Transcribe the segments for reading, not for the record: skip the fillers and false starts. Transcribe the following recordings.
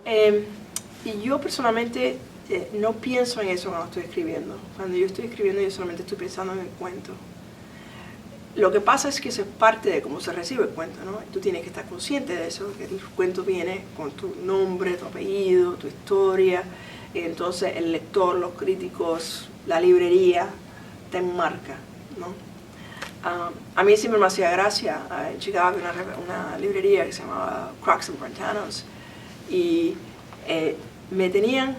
Y yo personalmente no pienso en eso cuando estoy escribiendo. Cuando yo estoy escribiendo, yo solamente estoy pensando en el cuento. Lo que pasa es que eso es parte de cómo se recibe el cuento, ¿no? Tú tienes que estar consciente de eso, que el cuento viene con tu nombre, tu apellido, tu historia. Y entonces el lector, los críticos, la librería te enmarca, ¿no? A mí siempre me hacía gracia. En Chicago había una librería que se llamaba Crocs and Pantanos y me tenían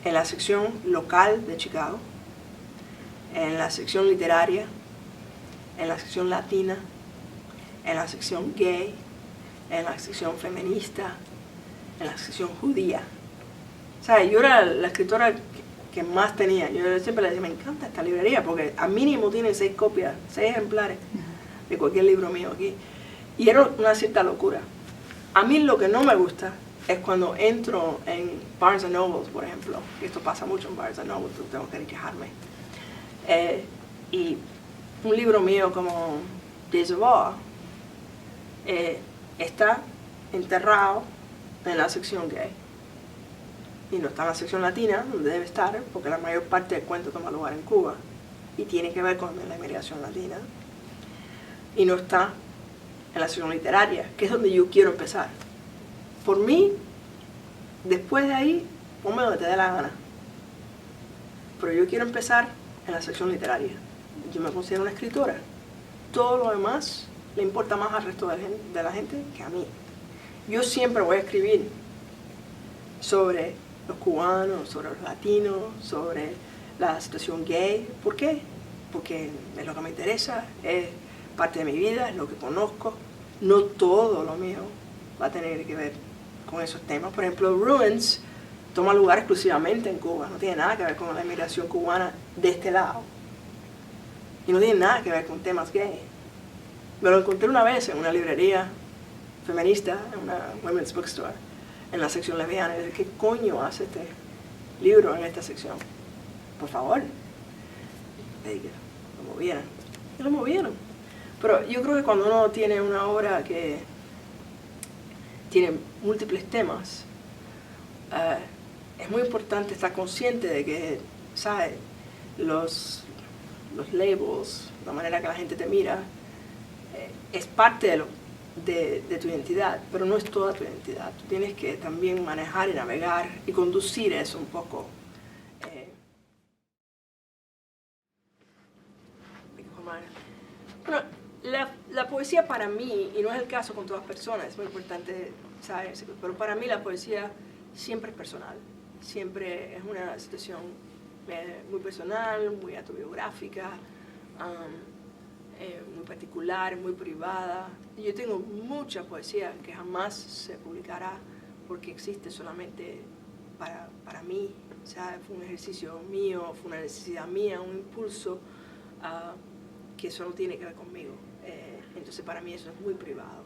en la sección local de Chicago, en la sección literaria, en la sección latina, en la sección gay, en la sección feminista, en la sección judía. O sea, yo era la escritora que más tenía. Yo siempre le decía, me encanta esta librería porque al mínimo tiene 6 copias, 6 ejemplares de cualquier libro mío aquí. Y era una cierta locura. A mí lo que no me gusta es cuando entro en Barnes & Noble, por ejemplo, y esto pasa mucho en Barnes & Noble, tengo que quejarme, y un libro mío como Days of Awe está enterrado en la sección gay y no está en la sección latina, donde debe estar, porque la mayor parte del cuento toma lugar en Cuba y tiene que ver con la inmigración latina, y no está en la sección literaria, que es donde yo quiero empezar. Por mí, después de ahí, ponme donde te dé la gana. Pero yo quiero empezar en la sección literaria. Yo me considero una escritora. Todo lo demás le importa más al resto de la gente que a mí. Yo siempre voy a escribir sobre los cubanos, sobre los latinos, sobre la situación gay. ¿Por qué? Porque es lo que me interesa, es parte de mi vida, es lo que conozco. No todo lo mío va a tener que ver con esos temas. Por ejemplo, Ruins toma lugar exclusivamente en Cuba, no tiene nada que ver con la inmigración cubana de este lado. Y no tiene nada que ver con temas gay. Me lo encontré una vez en una librería feminista, en una women's bookstore, en la sección lesbiana. Y dije, ¿qué coño hace este libro en esta sección? Por favor. Le dije, lo movieran. Y lo movieron. Pero yo creo que cuando uno tiene una obra que tiene múltiples temas, es muy importante estar consciente de que, ¿sabes? Los labels, la manera que la gente te mira, es parte de tu identidad, pero no es toda tu identidad. Tú tienes que también manejar y navegar y conducir eso un poco. Bueno, la poesía para mí, y no es el caso con todas las personas, es muy importante saber, pero para mí la poesía siempre es personal, siempre es una situación muy personal, muy autobiográfica, muy particular, muy privada. Yo tengo mucha poesía que jamás se publicará porque existe solamente para mí. O sea, fue un ejercicio mío, fue una necesidad mía, un impulso que solo tiene que ver conmigo. Entonces para mí eso es muy privado.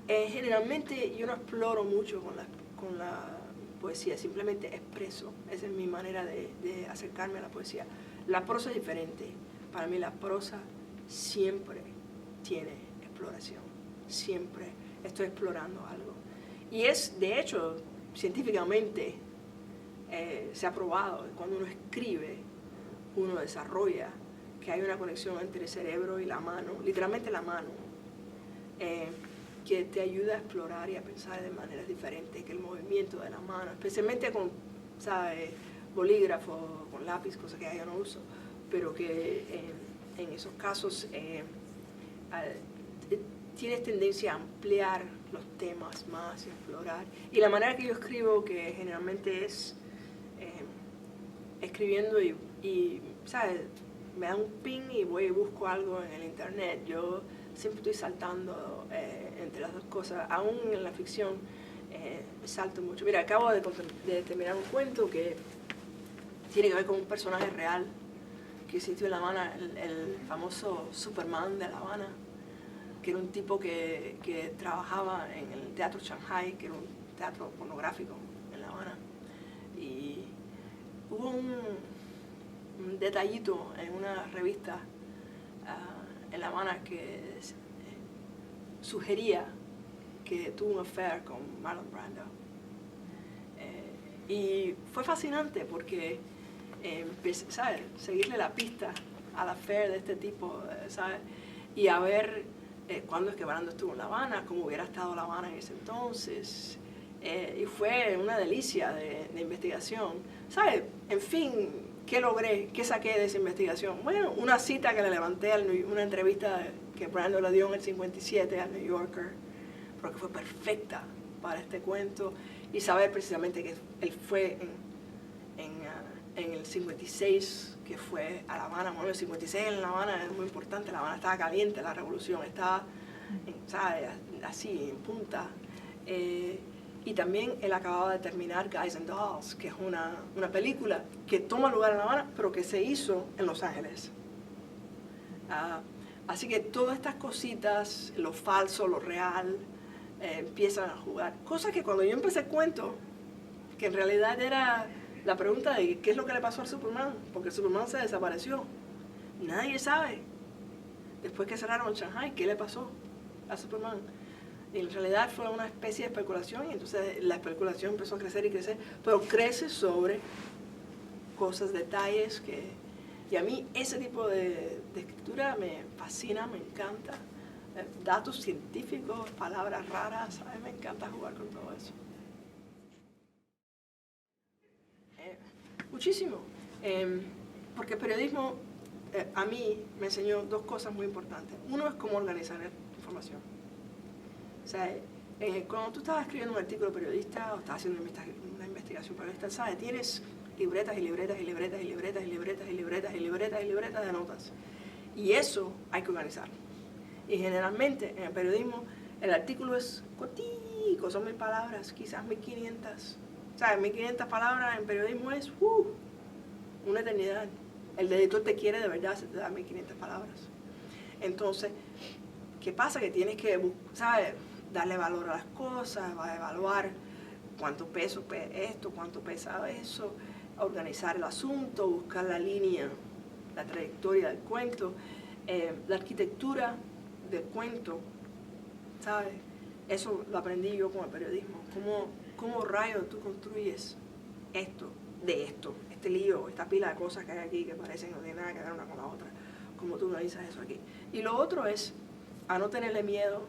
Generalmente yo no exploro mucho con la poesía, simplemente expreso. Esa es mi manera de acercarme a la poesía. La prosa es diferente. Para mí la prosa siempre tiene exploración. Siempre estoy explorando algo. Y es, de hecho, científicamente se ha probado que cuando uno escribe, uno desarrolla que hay una conexión entre el cerebro y la mano, literalmente la mano, que te ayuda a explorar y a pensar de maneras diferentes, que el movimiento de la mano, especialmente con, ¿sabes?, bolígrafo, con lápiz, cosa que yo no uso, pero que en esos casos tienes tendencia a ampliar los temas más y explorar. Y la manera que yo escribo, que generalmente es escribiendo y ¿sabes?, me da un ping y voy y busco algo en el internet. Yo siempre estoy saltando entre las dos cosas, aún en la ficción salto mucho. Mira, acabo de terminar un cuento que tiene que ver con un personaje real que existió en La Habana, el famoso Superman de La Habana, que era un tipo que trabajaba en el Teatro Shanghai, que era un teatro pornográfico en La Habana. Y hubo un detallito en una revista en La Habana que sugería que tuvo un affair con Marlon Brando. Y fue fascinante porque empecé, ¿sabes?, seguirle la pista al affair de este tipo, ¿sabes? Y a ver cuándo es que Brando estuvo en La Habana, cómo hubiera estado La Habana en ese entonces. Y fue una delicia de investigación. ¿Sabes? En fin, ¿qué logré? ¿Qué saqué de esa investigación? Bueno, una cita que le levanté, una entrevista que Brando le dio en el 57 al New Yorker, porque fue perfecta para este cuento, y saber precisamente que él fue en el 56, que fue a La Habana. Bueno, el 56 en La Habana es muy importante. La Habana estaba caliente, la revolución estaba, ¿sabes?, así, en punta. Y también él acababa de terminar Guys and Dolls, que es una película que toma lugar en La Habana, pero que se hizo en Los Ángeles. Así que todas estas cositas, lo falso, lo real, empiezan a jugar. Cosas que cuando yo empecé el cuento, que en realidad era la pregunta de qué es lo que le pasó al Superman, porque el Superman se desapareció. Nadie sabe. Después que cerraron Shanghai, ¿qué le pasó a Superman? Y en realidad fue una especie de especulación, y entonces la especulación empezó a crecer y crecer, pero crece sobre cosas, detalles y a mí ese tipo de escritura me fascina, me encanta. Datos científicos, palabras raras, a mí me encanta jugar con todo eso. Muchísimo, porque el periodismo a mí me enseñó dos cosas muy importantes. Uno es cómo organizar la información. O sea, cuando tú estás escribiendo un artículo periodista o estás haciendo una investigación periodista, ¿sabes?, tienes libretas y libretas y libretas y libretas y libretas y libretas y libretas y libretas de notas. Y eso hay que organizar. Y generalmente en el periodismo el artículo es cortico, son 1000 palabras, quizás 1500. ¿Sabes? 1500 palabras en periodismo es una eternidad. El editor te quiere de verdad, se te da 1500 palabras. Entonces, ¿qué pasa? Que tienes que, ¿sabes?, darle valor a las cosas, va a evaluar cuánto peso esto, cuánto pesa eso, organizar el asunto, buscar la línea, la trayectoria del cuento, la arquitectura del cuento, ¿sabes? Eso lo aprendí yo con el periodismo. ¿Cómo rayos tú construyes esto, este lío, esta pila de cosas que hay aquí que parecen no tienen nada que ver una con la otra? ¿Cómo tú organizas eso aquí? Y lo otro es a no tenerle miedo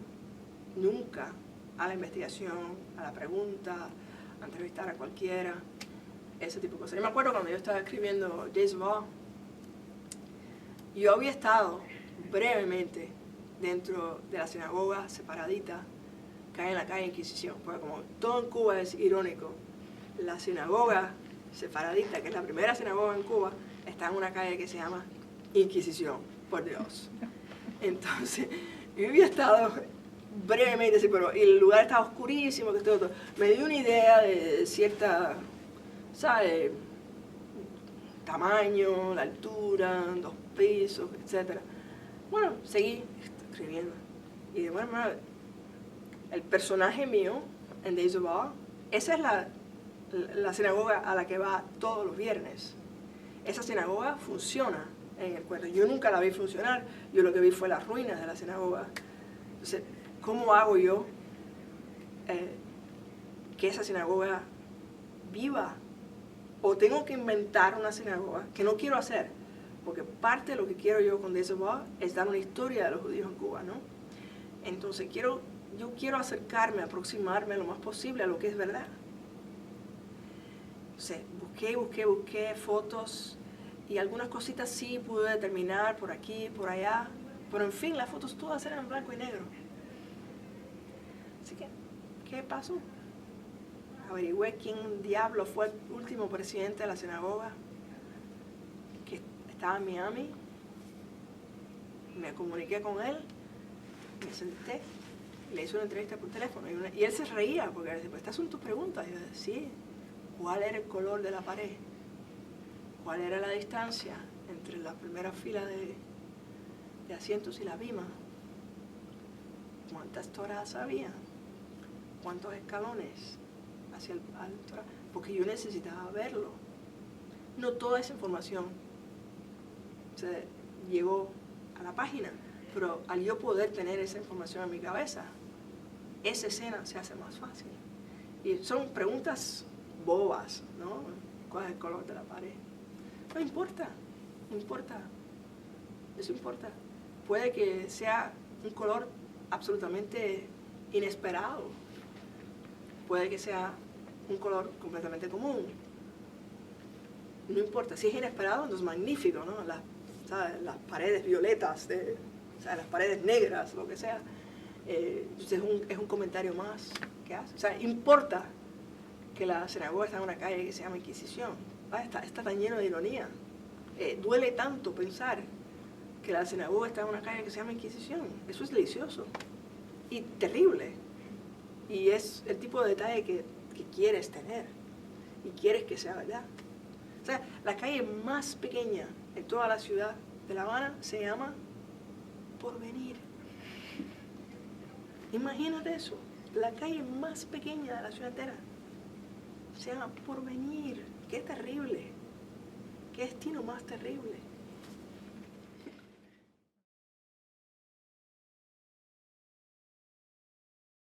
nunca a la investigación, a la pregunta, a entrevistar a cualquiera, ese tipo de cosas. Yo me acuerdo cuando yo estaba escribiendo James Bond, yo había estado brevemente dentro de la sinagoga separadita que hay en la calle Inquisición, porque como todo en Cuba es irónico, la sinagoga separadita, que es la primera sinagoga en Cuba, está en una calle que se llama Inquisición, por Dios. Entonces, yo había estado brevemente, sí, pero el lugar estaba oscurísimo, que todo. Me dio una idea de cierta, ¿sabes?, tamaño, la altura, 2 pisos, etc. Bueno, seguí escribiendo. Y de buena manera, el personaje mío en Days of Awe, esa es la sinagoga a la que va todos los viernes. Esa sinagoga funciona en el cuento. Yo nunca la vi funcionar, yo lo que vi fue las ruinas de la sinagoga. Entonces, ¿cómo hago yo que esa sinagoga viva? O tengo que inventar una sinagoga, que no quiero hacer, porque parte de lo que quiero yo con Days of Awe es dar una historia de los judíos en Cuba, ¿no? Entonces yo quiero acercarme, aproximarme lo más posible a lo que es verdad. Entonces, busqué fotos, y algunas cositas sí pude determinar por aquí, por allá, pero en fin, las fotos todas eran en blanco y negro. Así que, ¿qué pasó? Averigüé quién diablo fue el último presidente de la sinagoga, que estaba en Miami. Me comuniqué con él, me senté, le hice una entrevista por teléfono, y él se reía, porque decía, pues estas son tus preguntas. Y yo decía, sí, ¿cuál era el color de la pared? ¿Cuál era la distancia entre la primera fila de asientos y la bima? ¿Cuántas toras había? ¿Cuántos escalones hacia el Torah? Porque yo necesitaba verlo. No toda esa información se llegó a la página, pero al yo poder tener esa información en mi cabeza, esa escena se hace más fácil. Y son preguntas bobas, ¿no? ¿Cuál es el color de la pared? No importa, no importa. Eso importa. Puede que sea un color absolutamente inesperado. Puede que sea un color completamente común. No importa. Si es inesperado, entonces magnífico, ¿no? Las paredes violetas, las paredes negras, lo que sea. Entonces es un comentario más que hace. O sea, importa que la sinagoga está en una calle que se llama Inquisición. Está tan lleno de ironía. Duele tanto pensar que la sinagoga está en una calle que se llama Inquisición. Eso es delicioso y terrible. Y es el tipo de detalle que quieres tener y quieres que sea verdad. O sea, la calle más pequeña en toda la ciudad de La Habana se llama Porvenir. Imagínate eso. La calle más pequeña de la ciudad entera se llama Porvenir. ¡Qué terrible! ¡Qué destino más terrible!